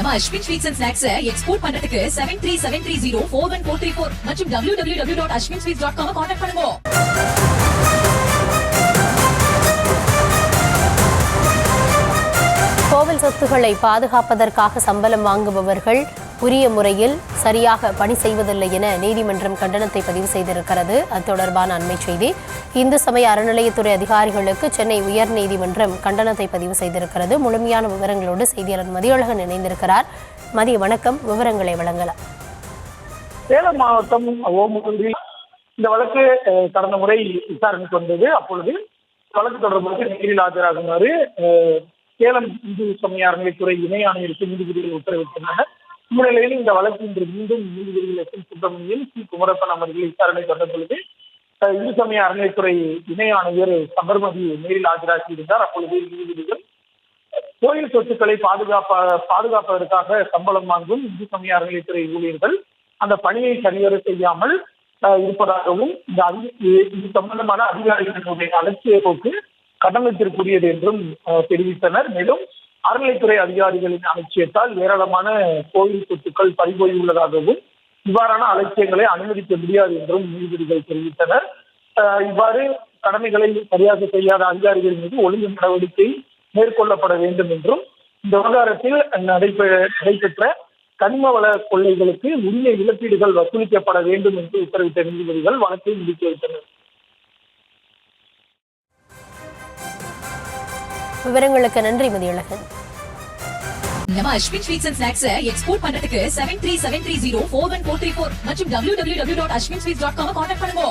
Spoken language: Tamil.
நம்ம Ashwin sweets and snacks export பண்றதுக்கு 7373041434 மற்றும் www.ashwinsweets.com கான்டாக்ட் பண்ணுங்க. கோவில் சொத்துக்களை பாதுகாப்பதற்காக சம்பளம் வாங்குபவர்கள் உரிய முறையில் சரியாக பணி செய்வதில்லை என நீதிமன்றம் கண்டனத்தை பதிவு செய்திருக்கிறது. அது தொடர்பான அண்மை செய்தி. இந்து சமய அறநிலையத்துறை அதிகாரிகளுக்கு சென்னை உயர்நீதிமன்றம் கண்டனத்தை பதிவு செய்திருக்கிறது. முழுமையான விவரங்களோடு செய்தியாளர் மதியழகன் இணைந்திருக்கிறார். மதிய வணக்கம், விவரங்களை வழங்கலாம். சேலம் மாவட்டம் ஓமூரில் இந்த வழக்கு கடந்த முறை விசாரணைக்கு வந்தது. அப்பொழுது வழக்கு தொடர்பாக நேரில் ஆஜராகுமாறு சேலம் இந்து சமய அறநிலையத்துறை இணை ஆணையருக்கு நீதிபதிகள் உத்தரவிட்டுள்ளனர். இந்நிலையில் இந்த வழக்கு இன்று மீண்டும் நீதிபதிகள் S N Subramanian, C Kumarappan அமர்வில் விசாரணை வந்த பொழுது இந்து சமய அறநிலையத்துறை இணை ஆணையர் சபர்மதி நேரில் ஆஜராகியிருந்தார். அப்பொழுது நீதிபதிகள் கோயில் சொத்துக்களை பாதுகாப்பதற்காக சம்பளம் வாங்கும் இந்து சமய அறநிலையத்துறை ஊழியர்கள் அந்த பணியை சரிவர செய்யாமல் இருப்பதாகவும் இது சம்பந்தமான அதிகாரிகளுடைய அலட்சிய போக்கு கண்டனத்திற்குரியது என்றும் தெரிவித்தனர். மேலும் அறநிலைத்துறை அதிகாரிகளின் அலட்சியத்தால் ஏராளமான கோயில் சொத்துக்கள் பறிபோயுள்ளதாகவும் இவ்வாறான அலட்சியங்களை அனுமதிக்க முடியாது என்றும் நீதிபதிகள் தெரிவித்தனர். இவ்வாறு கடமைகளை சரியாக செய்யாத அதிகாரிகள் மீது ஒழுங்கு நடவடிக்கை மேற்கொள்ளப்பட வேண்டும் என்றும் இந்த விவகாரத்தில் நடைபெற்ற கனிம வள கொள்ளைகளுக்கு உரிய இழப்பீடுகள் வசூலிக்கப்பட வேண்டும் என்று உத்தரவிட்ட நீதிபதிகள் வழக்கை முடித்து வைத்தனர். விவரங்களுக்கு நன்றி மதியழகன். நம்ம Ashwin sweets and snacks export பண்றதுக்கு 7373041434 மற்றும் www.ashwinsweets.com கான்டாக்ட் பண்ணுங்க.